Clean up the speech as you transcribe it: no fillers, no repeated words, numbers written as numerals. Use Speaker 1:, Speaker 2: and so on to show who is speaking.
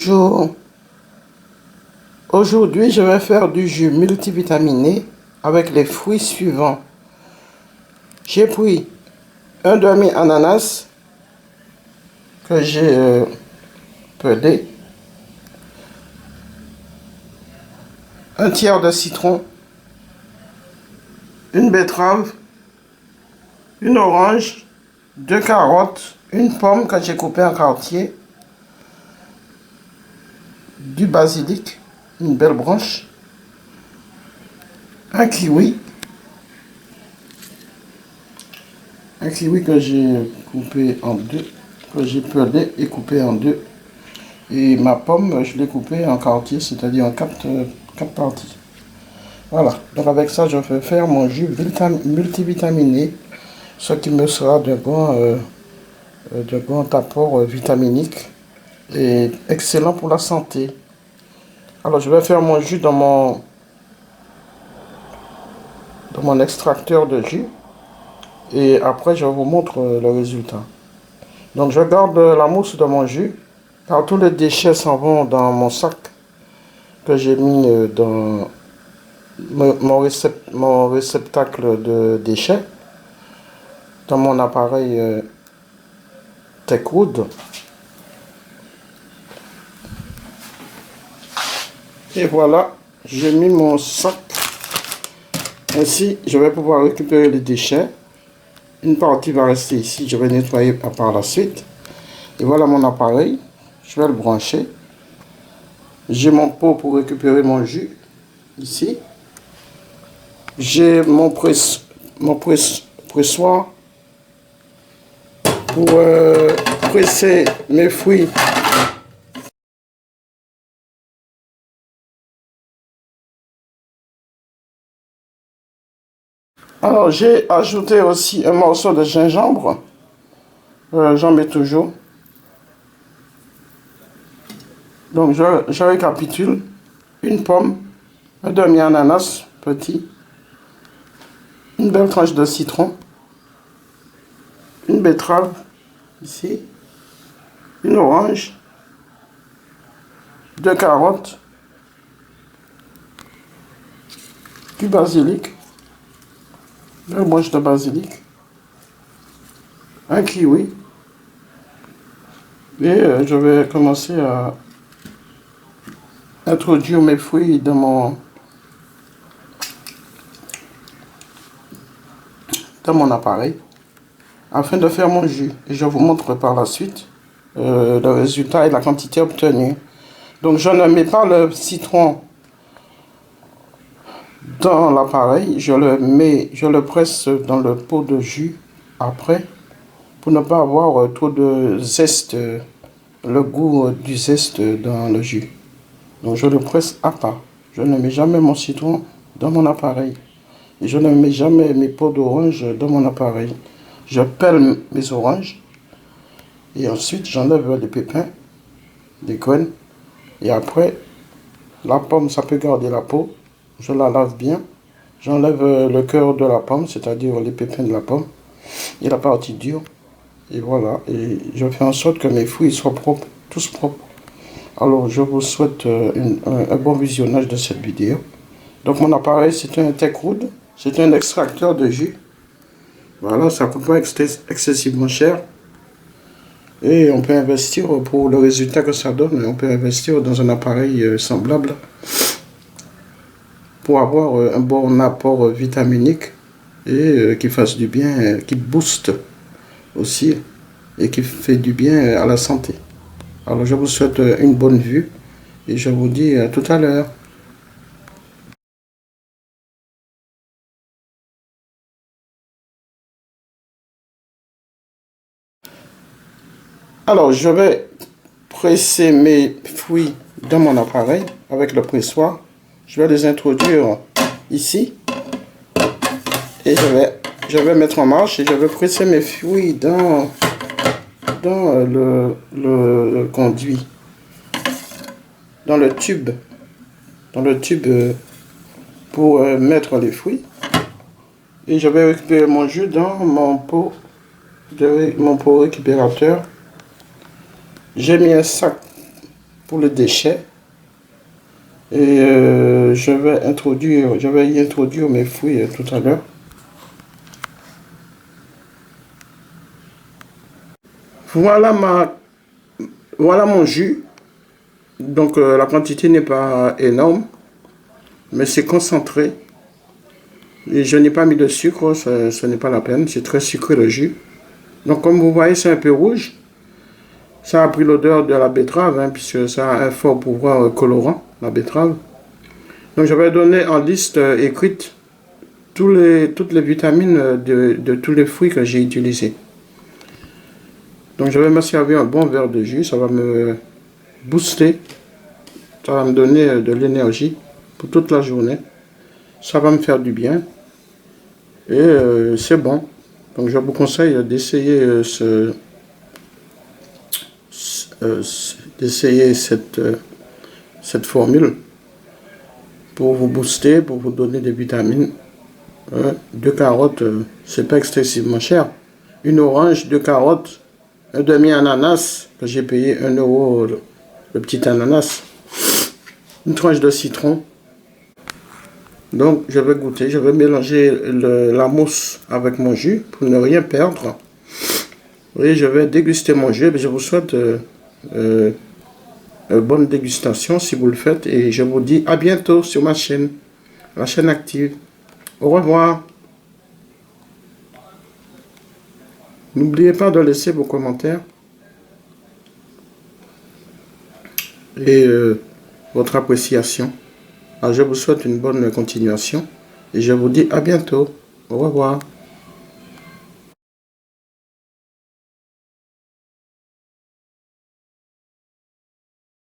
Speaker 1: Bonjour. Aujourd'hui, je vais faire du jus multivitaminé avec les fruits suivants. J'ai pris un demi-ananas que j'ai pelé, un tiers de citron, une betterave, une orange, deux carottes, une pomme que j'ai coupée en quartier, du basilic, une belle branche, un kiwi que j'ai coupé en deux, que j'ai pelé et coupé en deux. Et ma pomme, je l'ai coupée en quartier, c'est-à-dire en quatre parties. Voilà, donc avec ça, je vais faire mon jus multivitaminé, ce qui me sera de bon apport vitaminique et excellent pour la santé. Alors, je vais faire mon jus dans mon extracteur de jus et après, je vous montre le résultat. Donc, je garde la mousse de mon jus, car tous les déchets s'en vont dans mon sac que j'ai mis dans mon réceptacle de déchets, dans mon appareil Techwood. Et voilà, j'ai mis mon sac. Ainsi, je vais pouvoir récupérer les déchets. Une partie va rester ici, je vais nettoyer par la suite. Et voilà mon appareil, je vais le brancher. J'ai mon pot pour récupérer mon jus, ici. J'ai mon pressoir pour presser mes fruits. Alors, j'ai ajouté aussi un morceau de gingembre. J'en mets toujours. Donc, je récapitule. Une pomme, un demi-ananas petit, une belle tranche de citron, une betterave, ici, une orange, deux carottes, du basilic, deux branches de basilic, un kiwi, et je vais commencer à introduire mes fruits dans mon appareil afin de faire mon jus. Et je vous montre par la suite le résultat et la quantité obtenue. Donc je ne mets pas le citron dans l'appareil, je le presse dans le pot de jus après pour ne pas avoir trop de zeste, le goût du zeste dans le jus. Donc je le presse à part. Je ne mets jamais mon citron dans mon appareil. Et je ne mets jamais mes peaux d'orange dans mon appareil. Je pèle mes oranges et ensuite j'enlève les pépins, les graines. Et après, la pomme, ça peut garder la peau. Je la lave bien. J'enlève le cœur de la pomme, c'est-à-dire les pépins de la pomme et la partie dure. Et voilà, et je fais en sorte que mes fruits soient propres, tous propres. Alors, je vous souhaite un bon visionnage de cette vidéo. Donc, mon appareil, c'est un Techwood. C'est un extracteur de jus. Voilà, ça ne coûte pas excessivement cher. Et on peut investir pour le résultat que ça donne. On peut investir dans un appareil semblable pour avoir un bon apport vitaminique et qui fasse du bien, qui booste aussi et qui fait du bien à la santé. Alors, je vous souhaite une bonne vue et je vous dis à tout à l'heure. Alors, je vais presser mes fruits dans mon appareil avec le pressoir. Je vais les introduire ici et je vais mettre en marche et je vais presser mes fruits dans le conduit, dans le tube pour mettre les fruits. Et je vais récupérer mon jus dans mon pot récupérateur. J'ai mis un sac pour les déchets. Et je vais y introduire mes fruits tout à l'heure. Voilà mon jus. Donc la quantité n'est pas énorme, mais c'est concentré. Et je n'ai pas mis de sucre, ce n'est pas la peine, c'est très sucré le jus. Donc comme vous voyez, c'est un peu rouge. Ça a pris l'odeur de la betterave, hein, puisque ça a un fort pouvoir colorant, la betterave. Donc je vais donner en liste écrite toutes les vitamines de tous les fruits que j'ai utilisés. Donc je vais me servir un bon verre de jus, ça va me booster, ça va me donner de l'énergie pour toute la journée. Ça va me faire du bien et c'est bon. Donc je vous conseille d'essayer cette formule pour vous booster, pour vous donner des vitamines. 2 carottes, c'est pas excessivement cher. Une orange, 2 carottes, un demi-ananas, que j'ai payé 1 euro le petit ananas. Une tranche de citron. Donc je vais goûter, je vais mélanger la mousse avec mon jus pour ne rien perdre. Oui, je vais déguster mon jus et je vous souhaite bonne dégustation si vous le faites. Et je vous dis à bientôt sur ma chaîne, la chaîne active. Au revoir. N'oubliez pas de laisser vos commentaires et votre appréciation. Alors, je vous souhaite une bonne continuation et je vous dis à bientôt. Au revoir.